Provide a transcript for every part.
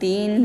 3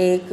1,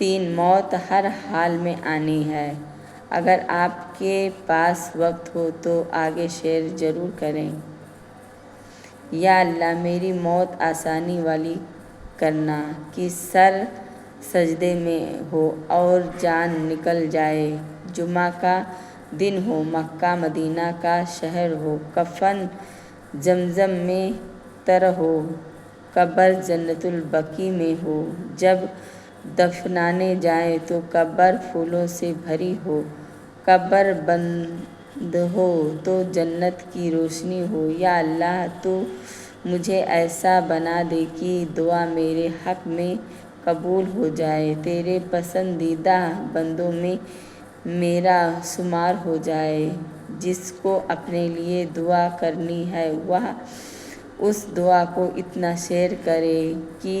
3 موت ہر حال میں آنی ہے۔ اگر آپ کے پاس وقت ہو تو آگے شیئر ضرور کریں۔ یا اللہ میری موت آسانی والی کرنا کہ سر سجدے میں ہو اور جان نکل جائے۔ جمعہ کا دن ہو، مکہ مدینہ کا شہر ہو، کفن زمزم میں تر ہو، قبر جنت البقیع میں ہو، جب دفنانے جائیں تو قبر پھولوں سے بھری ہو، قبر بند ہو تو جنت کی روشنی ہو۔ یا اللہ تو مجھے ایسا بنا دے کہ دعا میرے حق میں قبول ہو جائے، تیرے پسندیدہ بندوں میں میرا شمار ہو جائے۔ جس کو اپنے لیے دعا کرنی ہے وہ اس دعا کو اتنا شیئر کرے کہ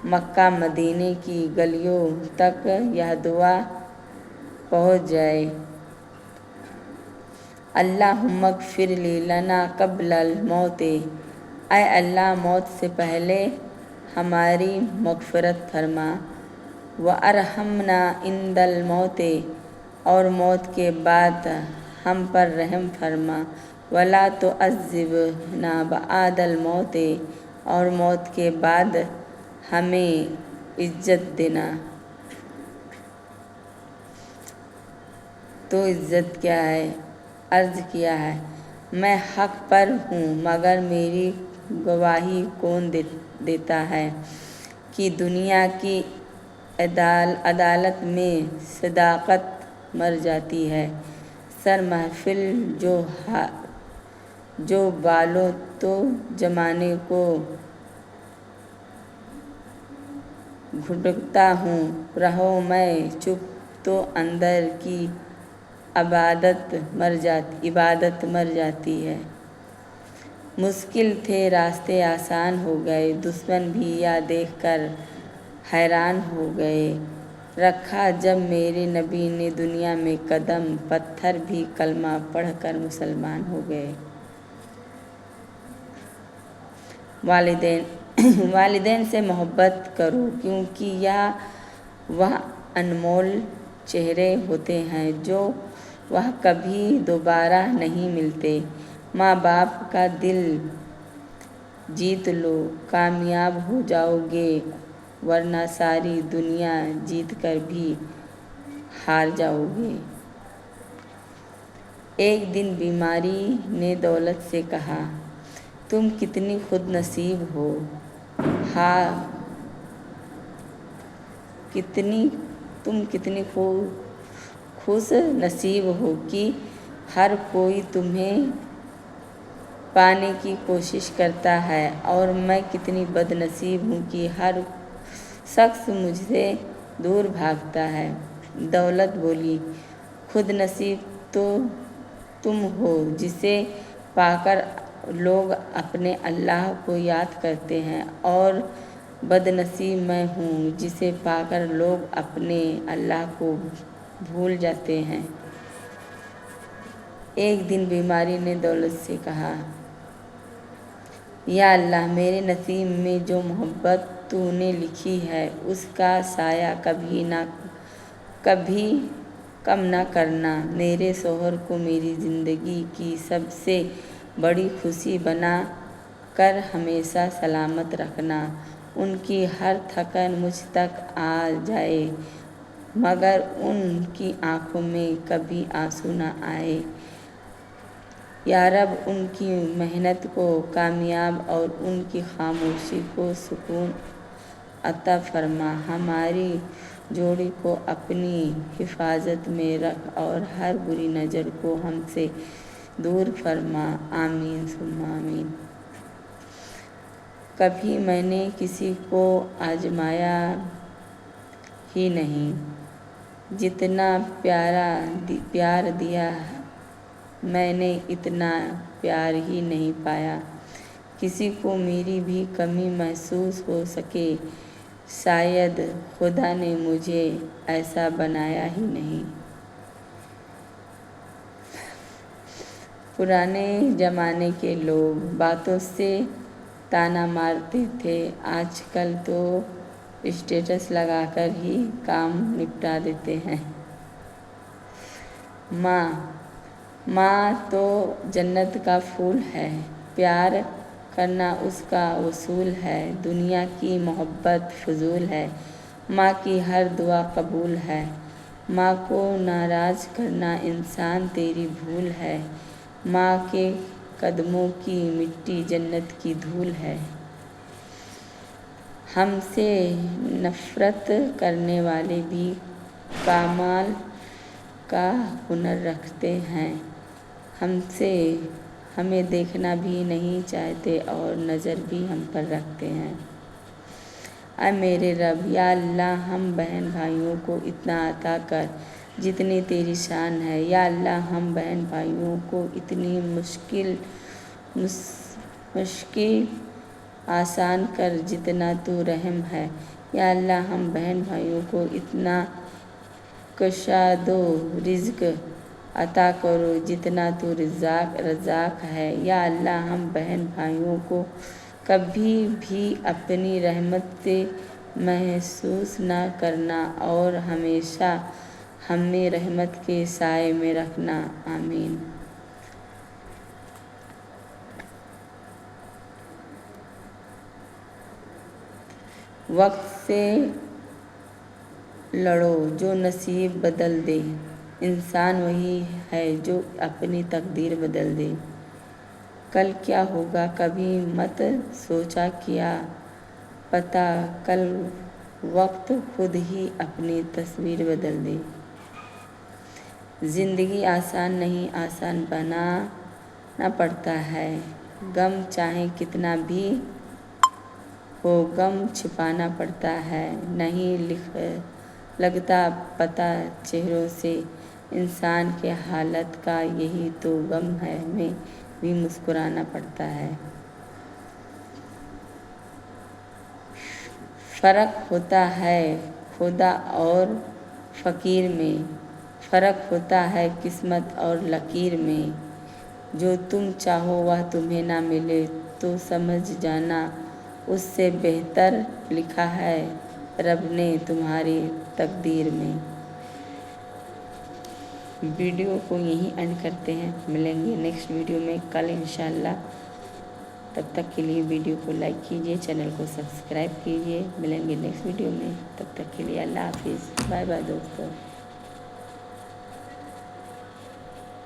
مکہ مدینے کی گلیوں تک یہ دعا پہنچ جائے۔ اللہم اغفر لنا قبل الموت، اے اللہ موت سے پہلے ہماری مغفرت فرما، وارحمنا عند الموت، اور موت کے بعد ہم پر رحم فرما، ولا تعذبنا بعد الموت، اور موت کے بعد ہمیں عزت دینا۔ تو عزت کیا ہے؟ عرض کیا ہے میں حق پر ہوں، مگر میری گواہی کون دیتا ہے کہ دنیا کی عدالت میں صداقت مر جاتی ہے۔ سر محفل جو بالو تو زمانے کو گھٹتا ہوں، رہو میں چپ تو اندر کی عبادت مر جاتی ہے۔ مشکل تھے راستے آسان ہو گئے، دشمن بھی یہ دیکھ کر حیران ہو گئے۔ رکھا جب میرے نبی نے دنیا میں قدم، پتھر بھی کلمہ پڑھ کر مسلمان ہو گئے۔ والدین سے محبت کرو کیونکہ یہ وہ انمول چہرے ہوتے ہیں جو وہ کبھی دوبارہ نہیں ملتے۔ ماں باپ کا دل جیت لو، کامیاب ہو جاؤ گے، ورنہ ساری دنیا جیت کر بھی ہار جاؤ گے۔ ایک دن بیماری نے دولت سے کہا، تم کتنی خود نصیب ہو، تم کتنی خوش نصیب ہو کہ ہر کوئی تمہیں پانے کی کوشش کرتا ہے، اور میں کتنی بد نصیب ہوں کہ ہر شخص مجھ سے دور بھاگتا ہے۔ دولت بولی، خود نصیب تو تم ہو جسے پا کر لوگ اپنے اللہ کو یاد کرتے ہیں، اور بد نصیب میں ہوں جسے پا کر لوگ اپنے اللہ کو بھول جاتے ہیں۔ ایک دن بیماری نے دولت سے کہا، یا اللہ میرے نصیب میں جو محبت تو نے لکھی ہے اس کا سایہ کبھی کم نہ کرنا۔ میرے شوہر کو میری زندگی کی سب سے بڑی خوشی بنا کر ہمیشہ سلامت رکھنا۔ ان کی ہر تھکن مجھ تک آ جائے مگر ان کی آنکھوں میں کبھی آنسو نہ آئے۔ یا رب ان کی محنت کو کامیاب اور ان کی خاموشی کو سکون عطا فرما۔ ہماری جوڑی کو اپنی حفاظت میں رکھ اور ہر بری نظر کو ہم سے دور فرما، آمین ثم آمین۔ کبھی میں نے کسی کو آزمایا ہی نہیں، جتنا پیار دیا میں نے اتنا پیار ہی نہیں پایا۔ کسی کو میری بھی کمی محسوس ہو سکے، شاید خدا نے مجھے ایسا بنایا ہی نہیں۔ پرانے زمانے کے لوگ باتوں سے طعنہ مارتے تھے، آج کل تو اسٹیٹس لگا کر ہی کام نپٹا دیتے ہیں۔ ماں تو جنت کا پھول ہے، پیار کرنا اس کا اصول ہے، دنیا کی محبت فضول ہے، ماں کی ہر دعا قبول ہے، ماں کو ناراض کرنا انسان تیری بھول ہے، ماں کے قدموں کی مٹی جنت کی دھول ہے۔ ہم سے نفرت کرنے والے بھی کمال کا ہنر رکھتے ہیں، ہمیں دیکھنا بھی نہیں چاہتے اور نظر بھی ہم پر رکھتے ہیں۔ اے میرے رب، یا اللہ ہم بہن بھائیوں کو اتنا عطا کر جتنی تیری شان ہے، یا اللہ ہم بہن بھائیوں کو اتنی مشکل آسان کر جتنا تو رحم ہے، یا اللہ ہم بہن بھائیوں کو اتنا کشاد و رزق عطا کرو جتنا تو رزاق ہے، یا اللہ ہم بہن بھائیوں کو کبھی بھی اپنی رحمت سے محروم نہ کرنا اور ہمیشہ ہمیں رحمت کے سائے میں رکھنا، آمین۔ وقت سے لڑو جو نصیب بدل دے، انسان وہی ہے جو اپنی تقدیر بدل دے۔ کل کیا ہوگا کبھی مت سوچا کیا پتہ کل وقت خود ہی اپنی تصویر بدل دے۔ زندگی آسان نہیں، آسان بنانا پڑتا ہے، غم چاہے کتنا بھی ہو غم چھپانا پڑتا ہے، نہیں لگتا پتہ چہروں سے، انسان کے حالت کا یہی تو غم ہے، میں بھی مسکرانا پڑتا ہے۔ فرق ہوتا ہے خدا اور فقیر میں، فرق ہوتا ہے قسمت اور لکیر میں، جو تم چاہو وہ تمہیں نہ ملے تو سمجھ جانا اس سے بہتر لکھا ہے رب نے تمہاری تقدیر میں۔ ویڈیو کو یہیں اینڈ کرتے ہیں، ملیں گے نیکسٹ ویڈیو میں کل انشاءاللہ۔ تب تک کے لیے ویڈیو کو لائک کیجیے، چینل کو سبسکرائب کیجیے، ملیں گے نیکسٹ ویڈیو میں، تب تک کے لیے اللہ حافظ، بائے بائے دوستو۔